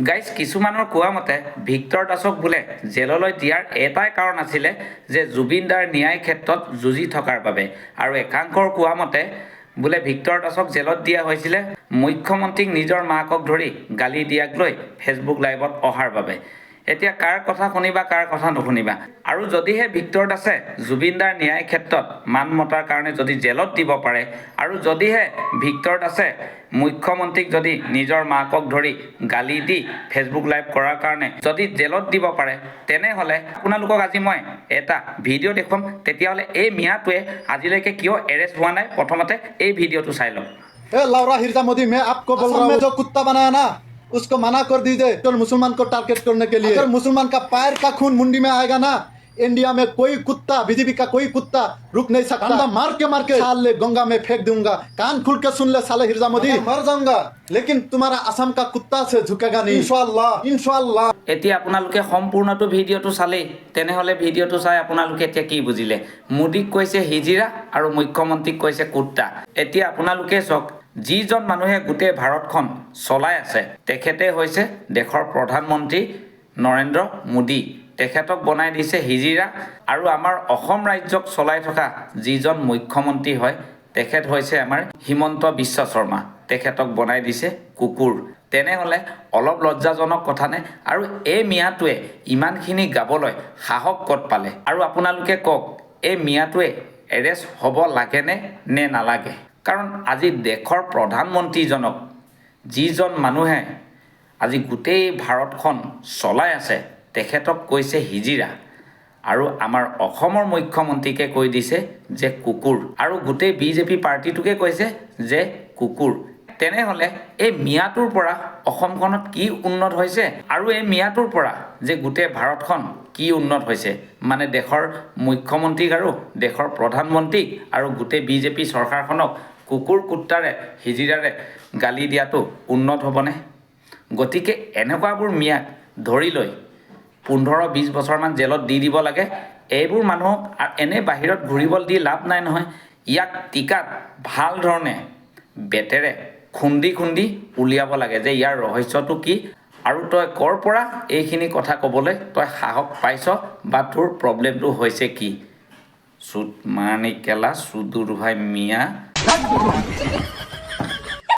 Guys কিছুমানৰ কোৱা মতে ভিক্টৰ দাসক বোলে জেললৈ দিয়াৰ এটাই কাৰণ আছিলে যে জুবিন দাৰ ন্যায় ক্ষেত্ৰত যুঁজি থকাৰ বাবে আৰু একাংশৰ কোৱা মতে বোলে ভিক্টৰ দাসক জেলত দিয়া হৈছিলে মুখ্যমন্ত্ৰীক নিজৰ মাকক ধৰি গালি দিয়াক লৈ ফেচবুক লাইভত অহাৰ বাবে। এতিয়া কাৰ কথা শুনিবা কাৰ কথা নুশুনিবা। আৰু যদিহে ভিক্টৰ দাসে জুবিন দাৰ ন্যায় ক্ষেত্ৰত মান মতাৰ কাৰণে যদি জেলত দিব পাৰে আৰু যদিহে ভিক্টৰ দাসে মুখ্যমন্ত্ৰীক যদি নিজৰ মাকক ধৰি গালি দি ফেচবুক লাইভ কৰাৰ কাৰণে যদি জেলত দিব পাৰে তেনেহ'লে আপোনালোকক আজি মই এটা ভিডিঅ' দেখুৱাম। তেতিয়াহ'লে এই মিয়াটোৱে আজিলৈকে কিয় এৰেষ্ট হোৱা নাই প্ৰথমতে এই ভিডিঅ'টো চাই লওক। लाउरा हिरजा मोदी मैं आपको बोल रहा हूँ जो कुत्ता बनाया ना उसको मना कर दीजिए तो मुसलमान को टारगेट करने के लिए। अगर मुसलमान का पैर का खून मुंडी में आएगा ना इंडिया में कोई कुत्ता बीजेपी का कोई कुत्ता रुक नहीं सकता। मार के साल ले गंगा में फेंक दूंगा। कान खुल के सुन ले साले हिरजा मोदी। मर जाऊंगा लेकिन तुम्हारा असम का कुत्ता से झुकेगा नहीं इंशाअल्लाह इंशाअल्लाह। এতিয়া আপোনালোকে সম্পূৰ্ণটো ভিডিঅ'টো চালেই তেনেহ'লে ভিডিঅ'টো চাই আপোনালোকে এতিয়া কি বুজিলে? মোদীক কৈছে হিজিৰা আৰু মুখ্যমন্ত্ৰীক কৈছে কুত্তা। এতিয়া আপোনালোকে চাওক যিজন মানুহে গোটেই ভাৰতখন চলাই আছে তেখেতে হৈছে দেশৰ প্ৰধানমন্ত্ৰী নৰেন্দ্ৰ মোদী। তেখেতক বনাই দিছে হিজিৰা আৰু আমাৰ অসম ৰাজ্যক চলাই থকা যিজন মুখ্যমন্ত্ৰী হয় তেখেত হৈছে আমাৰ হিমন্ত বিশ্ব শৰ্মা। তেখেতক বনাই দিছে কুকুৰ। তেনেহ'লে অলপ লজ্জাজনক কথা নে? আৰু এই মিয়াটোৱে ইমানখিনি গাবলৈ সাহস ক'ত পালে? আৰু আপোনালোকে কওক এই মিয়াটোৱে এৰেষ্ট হ'ব লাগেনে নে নালাগে? কাৰণ আজি দেশৰ প্ৰধানমন্ত্ৰীজনক যিজন মানুহে আজি গোটেই ভাৰতখন চলাই আছে তেখেতক কৈছে হিজিৰা আৰু আমাৰ অসমৰ মুখ্যমন্ত্ৰীকে কৈ দিছে যে কুকুৰ আৰু গোটেই বিজেপি পাৰ্টিটোকে কৈছে যে কুকুৰ। তেনেহ'লে এই মিয়াটোৰ পৰা অসমখনত কি উন্নত হৈছে আৰু এই মিয়াটোৰ পৰা যে গোটেই ভাৰতখন কি উন্নত হৈছে? মানে দেশৰ মুখ্যমন্ত্ৰীক আৰু দেশৰ প্ৰধানমন্ত্ৰীক আৰু গোটেই বিজেপি চৰকাৰখনক কুকুৰ কুত্তাৰে হিজিৰাৰে গালি দিয়াটো উন্নত হ'বনে? গতিকে এনেকুৱাবোৰ মিয়াক ধৰি লৈ 15-20 বছৰমান জেলত দি দিব লাগে। এইবোৰ মানুহক এনে বাহিৰত ঘূৰিবলৈ দি লাভ নাই নহয়। ইয়াক টিকাত ভাল ধৰণে বেটেৰে খুন্দি উলিয়াব লাগে যে ইয়াৰ ৰহস্যটো কি আৰু তই ক'ৰ পৰা এইখিনি কথা ক'বলৈ তই সাহস পাইছ বা তোৰ প্ৰব্লেমটো হৈছে কি? সুদ মানি কেলা সুদুৰ ভাই মিয়া।